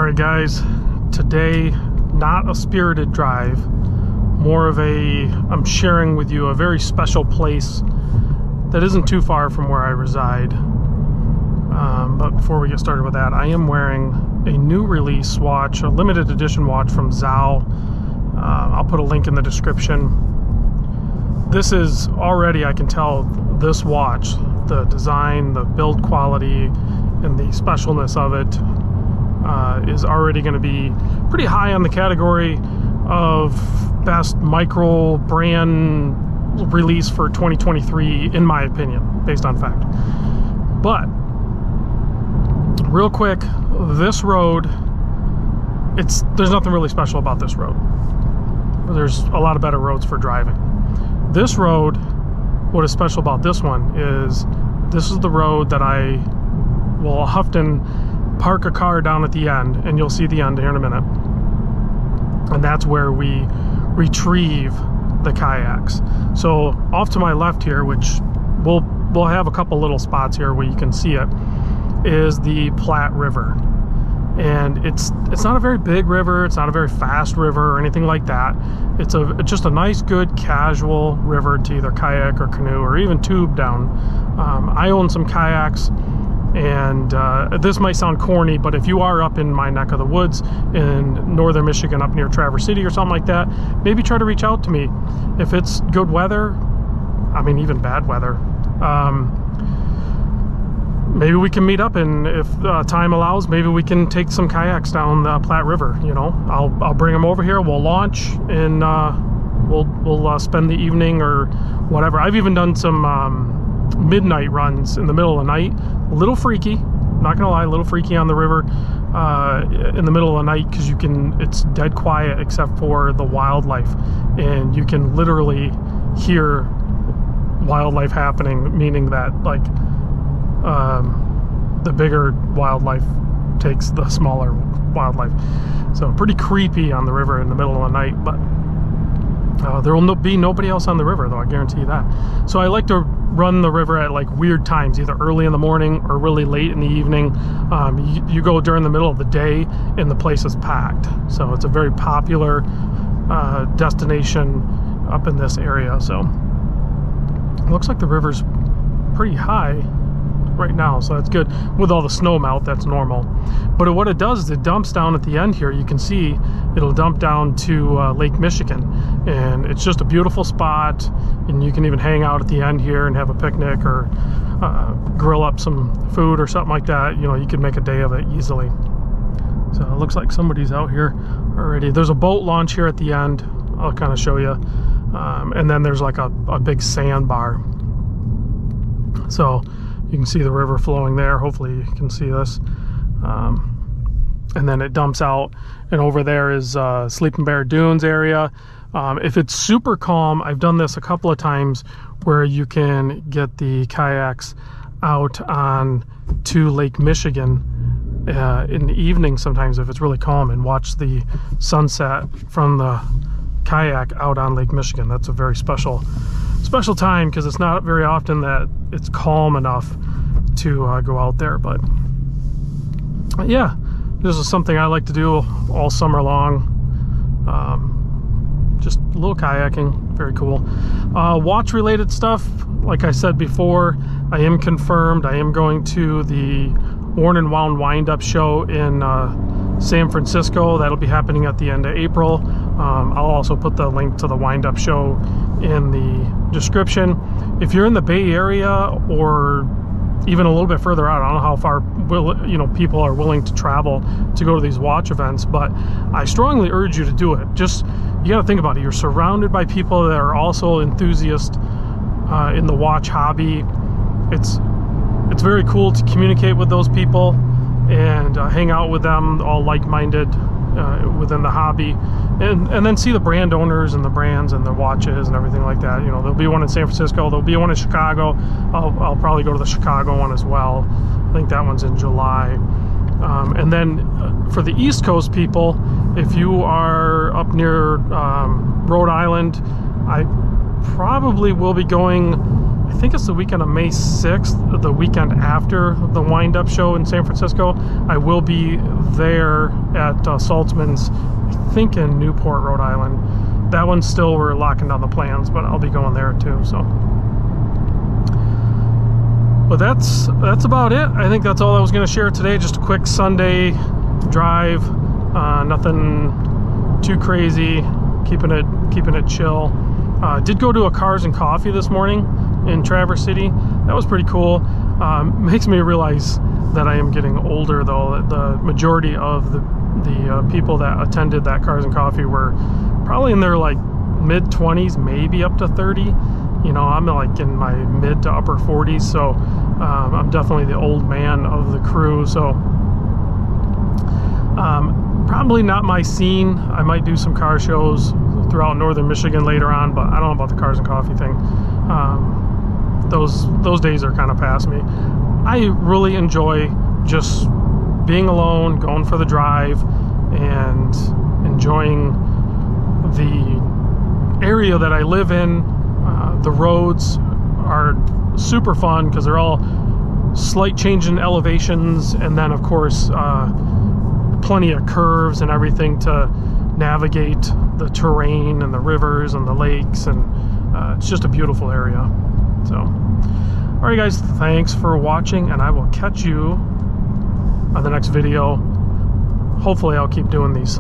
Alright guys, today not a spirited drive, more of I'm sharing with you a very special place that isn't too far from where I reside. But before we get started with that, I am wearing a new release watch, a limited edition watch from Zao. I'll put a link in the description. This is already, I can tell, this watch, the design, the build quality, and the specialness of it is already going to be pretty high on the category of best micro brand release for 2023, in my opinion, based on fact. But real quick, this road, there's nothing really special about this road. There's a lot of better roads for driving. This road, what is special about this one is this is the road that I will often park a car down at the end, and you'll see the end here in a minute. And that's where we retrieve the kayaks. So off to my left here, which we'll have a couple little spots here where you can see it, is the Platte River. And it's not a very big river, it's not a very fast river or anything like that. It's just a nice, good, casual river to either kayak or canoe or even tube down. I own some kayaks, and this might sound corny, but if you are up in my neck of the woods in northern Michigan, up near Traverse City or something like that, maybe try to reach out to me. If it's good weather, I mean even bad weather, maybe we can meet up, and if time allows, maybe we can take some kayaks down the Platte River. You know, I'll bring them over here, we'll launch, and we'll spend the evening or whatever. I've even done some midnight runs in the middle of the night. A little freaky, not gonna lie, a little freaky on the river in the middle of the night, because it's dead quiet except for the wildlife, and you can literally hear wildlife happening, meaning that like the bigger wildlife takes the smaller wildlife. So pretty creepy on the river in the middle of the night, but there will be nobody else on the river, though, I guarantee you that. So I like to run the river at like weird times, either early in the morning or really late in the evening. You go during the middle of the day and the place is packed. So it's a very popular destination up in this area. So it looks like the river's pretty high right now, so that's good. With all the snow melt, that's normal. But what it does is it dumps down at the end here. You can see it'll dump down to Lake Michigan, and it's just a beautiful spot, and you can even hang out at the end here and have a picnic or grill up some food or something like that. You know, you could make a day of it easily. So it looks like somebody's out here already. There's a boat launch here at the end. I'll kind of show you. And then there's like a big sandbar. So you can see the river flowing there. Hopefully you can see this. And then it dumps out, and over there is Sleeping Bear Dunes area. If it's super calm, I've done this a couple of times where you can get the kayaks out on to Lake Michigan in the evening sometimes if it's really calm, and watch the sunset from the kayak out on Lake Michigan. That's a very special time, because it's not very often that it's calm enough to go out there. But yeah, this is something I like to do all summer long. Just a little kayaking, very cool. Watch related stuff, like I said before, I am confirmed. I am going to the Worn and Wound Wind-Up show in San Francisco. That'll be happening at the end of April. I'll also put the link to the Wind-Up show in the description. If you're in the Bay Area or even a little bit further out, I don't know how far people are willing to travel to go to these watch events, but I strongly urge you to do it. Just, you got to think about it. You're surrounded by people that are also enthusiasts in the watch hobby. It's very cool to communicate with those people and hang out with them, all like-minded within the hobby, and then see the brand owners and the brands and the watches and everything like that. You know, there'll be one in San Francisco, there'll be one in Chicago. I'll probably go to the Chicago one as well. I think that one's in July. And then for the East Coast people, if you are up near Rhode Island, I probably will be going I think it's the weekend of May 6th, the weekend after the wind-up show in San Francisco. I will be there at Saltzman's, I think in Newport, Rhode Island. That one still, we're locking down the plans, but I'll be going there too. So, but that's about it. I think that's all I was going to share today. Just a quick Sunday drive, nothing too crazy, keeping it chill. Did go to a Cars and Coffee this morning in Traverse City. That was pretty cool. Makes me realize that I am getting older, though. The majority of the people that attended that Cars and Coffee were probably in their like mid-20s, maybe up to 30. You know, I'm like in my mid to upper 40s, so I'm definitely the old man of the crew. So probably not my scene. I might do some car shows throughout northern Michigan later on, but I don't know about the Cars and Coffee thing. Those days are kind of past me. I really enjoy just being alone, going for the drive, and enjoying the area that I live in. The roads are super fun because they're all slight change in elevations, and then of course plenty of curves and everything to navigate the terrain and the rivers and the lakes, and it's just a beautiful area. So, all right guys, thanks for watching, and I will catch you on the next video. Hopefully I'll keep doing these.